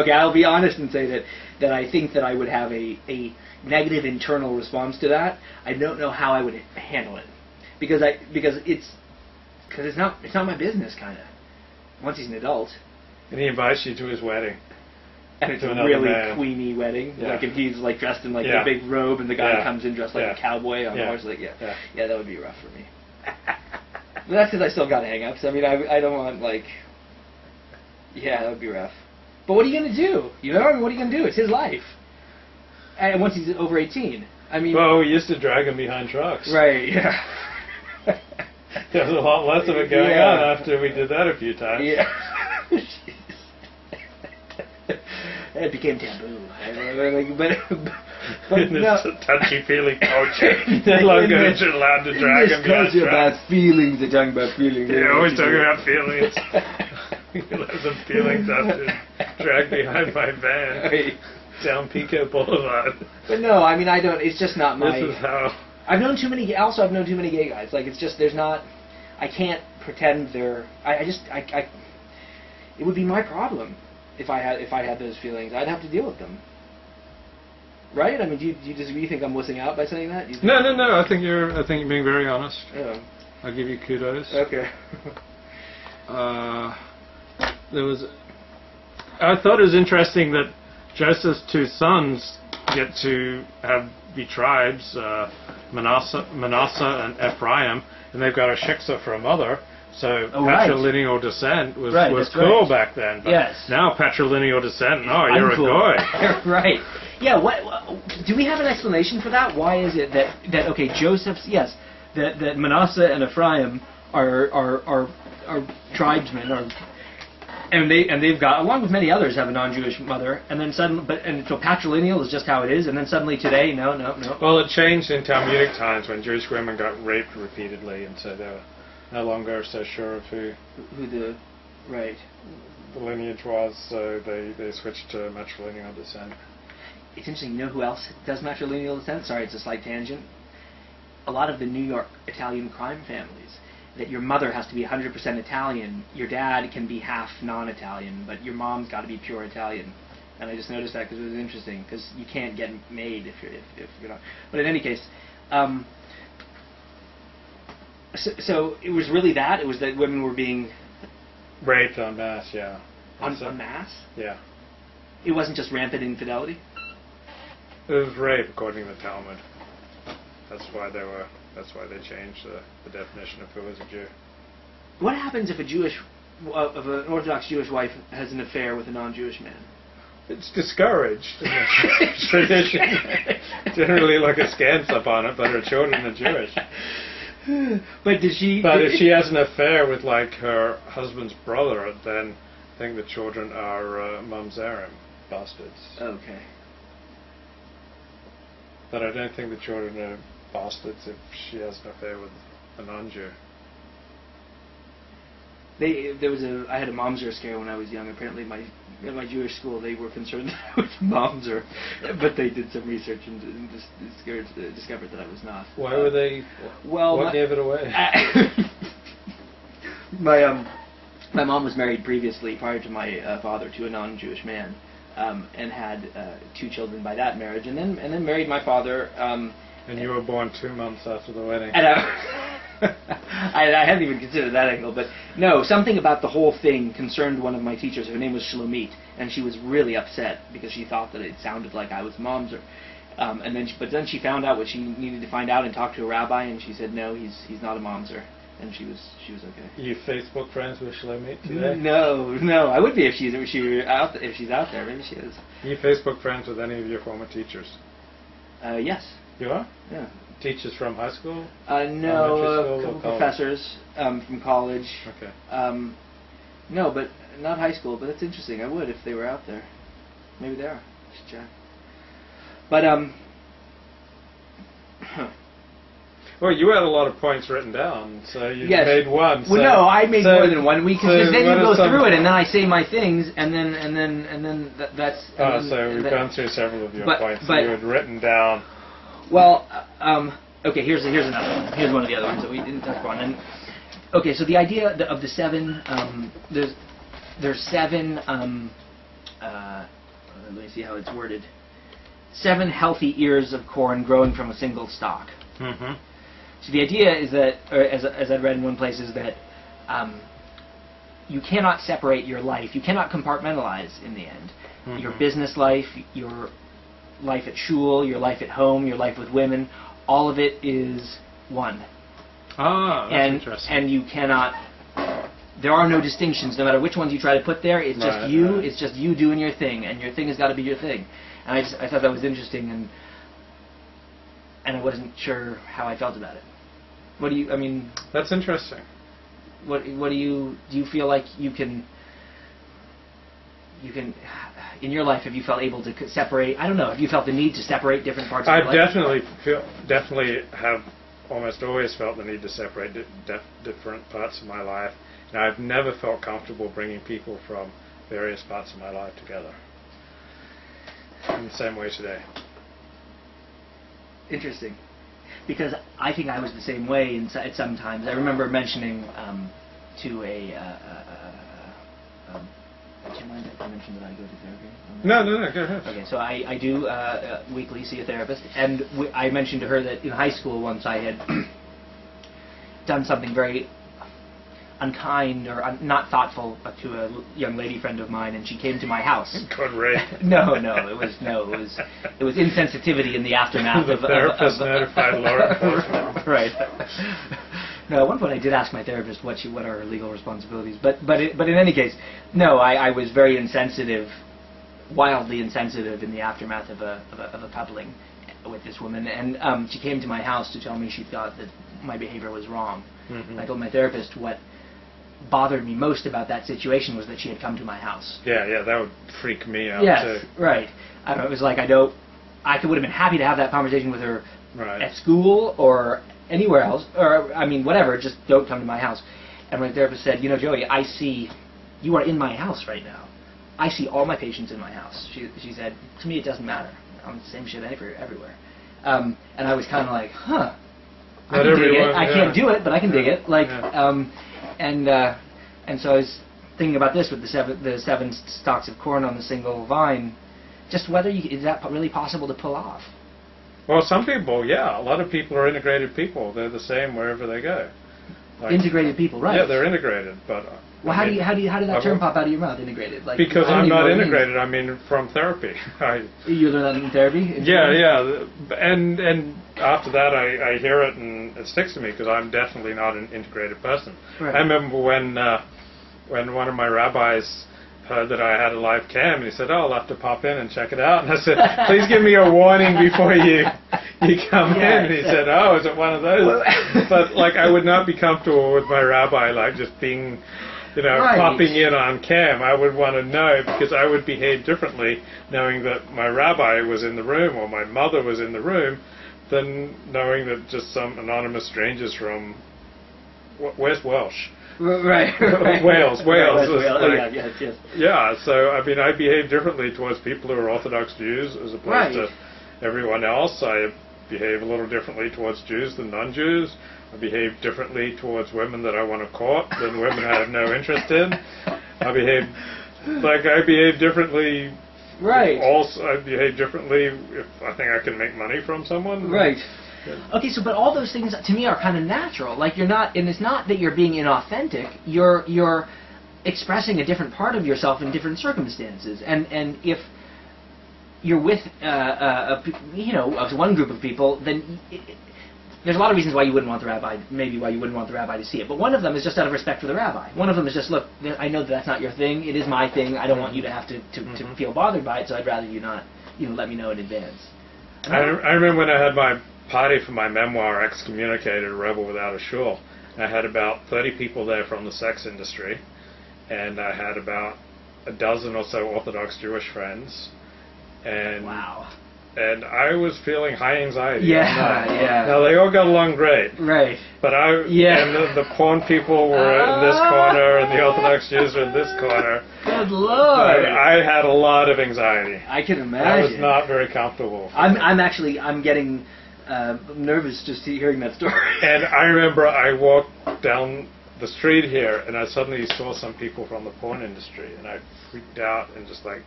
Okay, I'll be honest and say that I think that I would have a negative internal response to that. I don't know how I would handle it because it's not my business, kind of. Once he's an adult, and he invites you to his wedding, and it's a really queeny wedding, like if he's like dressed in like a big robe, and the guy comes in dressed like a cowboy on a horse, like that would be rough for me. But that's because I still got hang-ups. I mean, I don't want like, that would be rough. But what are you gonna do? You know, I mean, what are you gonna do? It's his life. And once he's over 18, I mean. Well, we used to drag him behind trucks. Right. Yeah. There was a lot less of it going on after we did that a few times. Yeah. It became taboo. But it's a touchy-feely culture. No longer allowed to drag him behind trucks. About feelings, they're talking about feelings. They're always talking about feelings. You'll have some feelings after drag behind my van down Pico Boulevard. But no, I mean, I don't. It's just not my. This is how. I've known too many. Also, I've known too many gay guys. Like, it's just there's not. I can't pretend they're. I it would be my problem if I had those feelings. I'd have to deal with them. Right? I mean, do you disagree? You think I'm wussing out by saying that? No. I think you're being very honest. Yeah. I'll give you kudos. Okay. I thought it was interesting that Joseph's two sons get to be tribes, Manasseh and Ephraim, and they've got a shiksa for a mother. So patrilineal descent was cool back then. But now patrilineal descent, you're uncool. A goy. Right. Yeah. What do we have an explanation for that? Why is it that okay, Joseph's that Manasseh and Ephraim are tribesmen and they've got, along with many others, have a non-Jewish mother, and then suddenly, so patrilineal is just how it is, and then suddenly today, no. Well, it changed in Talmudic times when Jewish women got raped repeatedly, and so they were no longer so sure of who the lineage was, so they switched to matrilineal descent. It's interesting. You know who else does matrilineal descent? Sorry, it's a slight tangent. A lot of the New York Italian crime families. That your mother has to be 100% Italian, your dad can be half non-Italian, but your mom's got to be pure Italian. And I just noticed that because it was interesting, because you can't get made if you're not. But in any case, so it was really that? It was that women were being raped en masse, yeah. En masse? Yeah. It wasn't just rampant infidelity? It was rape, according to the Talmud. That's why they changed the definition of who was a Jew. What happens if an Orthodox Jewish wife has an affair with a non-Jewish man? It's discouraged in the tradition. Generally, like askance upon it, but her children are Jewish. But if she has an affair with like her husband's brother, then I think the children are mamzerim, bastards. Okay. But I don't think the children are bastards if she has an affair with a non-Jew. I had a mamzer scare when I was young. Apparently, in my Jewish school, they were concerned that I was mamzer, but they did some research and discovered that I was not. Why were they? Well, what gave it away? My mom was married previously, prior to my father, to a non-Jewish man. And had 2 children by that marriage, and then married my father. And you were born 2 months after the wedding. And I hadn't even considered that angle, but no, something about the whole thing concerned one of my teachers. Her name was Shlomit, and she was really upset because she thought that it sounded like I was mamzer. But then she found out what she needed to find out and talked to a rabbi, and she said, no, he's not a mamzer. And she was okay. Are you Facebook friends with Shlomit today? No. I would be if she's out there. Maybe she is. Are you Facebook friends with any of your former teachers? Yes. You are? Yeah. Teachers from high school? No, a couple professors from college. Okay. No, but not high school. But it's interesting. I would if they were out there. Maybe they are. Just check. But Well, you had a lot of points written down, so you made one. Well, no, I made more than one. Because then you go through it, and then I say my things, and then that's. So we've gone through several of your points that you had written down. Well, okay. Here's another one. Here's one of the other ones that we didn't touch upon. And okay, so the idea of the 7, there's 7 me see how it's worded. 7 healthy ears of corn growing from a single stalk. Mm-hmm. So the idea is that, or as I've read in one place, is that you cannot separate your life. You cannot compartmentalize in the end. Mm-hmm. Your business life, your life at shul, your life at home, your life with women, all of it is one. Ah, that's interesting. And you cannot... There are no distinctions, no matter which ones you try to put there. It's just you. Right. It's just you doing your thing, and your thing has got to be your thing. And I thought that was interesting, and I wasn't sure how I felt about it. What do you? I mean, that's interesting. What do you feel like you can in your life? Have you felt able to separate? I don't know. Have you felt the need to separate different parts of your life? I definitely have almost always felt the need to separate different parts of my life. And I've never felt comfortable bringing people from various parts of my life together. In the same way today. Interesting. Because I think I was the same way at some times. I remember mentioning to a... do you mind if I mention that I go to therapy? No, go ahead. Okay, so I do weekly see a therapist. And I mentioned to her that in high school once I had done something very unkind or not thoughtful to a young lady friend of mine, and she came to my house. Good rape. No, it was insensitivity in the aftermath of the therapist notified law enforcement. Right. No, at one point I did ask my therapist what are her legal responsibilities, but in any case, no, I was very insensitive, wildly insensitive in the aftermath of a coupling with this woman, and she came to my house to tell me she thought that my behavior was wrong. Mm-hmm. I told my therapist what bothered me most about that situation was that she had come to my house. Yeah, that would freak me out too. Right. I don't know, it was like I would have been happy to have that conversation with her at school or anywhere else, or I mean whatever, just don't come to my house. And my therapist said, Joey, I see you are in my house right now. I see all my patients in my house. She said, to me it doesn't matter. I'm the same shit everywhere. And I was kind of like, huh. I can dig it. I can't do it, but I can dig it. Like, and so I was thinking about this with the 7 stalks of corn on the single vine. Just whether is that really possible to pull off? Well, some people, a lot of people are integrated people. They're the same wherever they go. Like, integrated people, right? Yeah, they're integrated, but. Well, how did that term pop out of your mouth? Integrated, like because I'm not integrated. I mean, from therapy. You learned that in therapy? Yeah, and after that, I hear it and it sticks to me because I'm definitely not an integrated person. Right. I remember when one of my rabbis heard that I had a live cam, and he said, "Oh, I'll have to pop in and check it out." And I said, "Please give me a warning before you come in." And he said, "Oh, is it one of those?" But like, I would not be comfortable with my rabbi like just being. Popping in on cam. I would want to know because I would behave differently knowing that my rabbi was in the room or my mother was in the room than knowing that just some anonymous strangers from where's Welsh? Right. Wales. Like, yes. Yeah, so I mean I behave differently towards people who are Orthodox Jews as opposed to everyone else. I behave a little differently towards Jews than non-Jews. I behave differently towards women that I want to court than women I have no interest in. I behave differently. Right. Also, I behave differently if I think I can make money from someone. Right. Okay, so but all those things to me are kind of natural. Like you're not, and it's not that you're being inauthentic. You're expressing a different part of yourself in different circumstances, and if you're with one group of people, then. There's a lot of reasons why you wouldn't want the rabbi, maybe why you wouldn't want the rabbi to see it. But one of them is just out of respect for the rabbi. One of them is just, look, I know that's not your thing. It is my thing. I don't want you to have to feel bothered by it, so I'd rather you not, let me know in advance. I remember when I had my party for my memoir, Excommunicated, A Rebel Without a Shul. I had about 30 people there from the sex industry, and I had about a dozen or so Orthodox Jewish friends. And wow. And I was feeling high anxiety. Yeah. Now they all got along great. Right. But and the porn people were in this corner, and the Orthodox Jews were in this corner. Good Lord. I had a lot of anxiety. I can imagine. I was not very comfortable. I'm getting nervous just hearing that story. And I remember I walked down the street here, and I suddenly saw some people from the porn industry, and I freaked out and just like.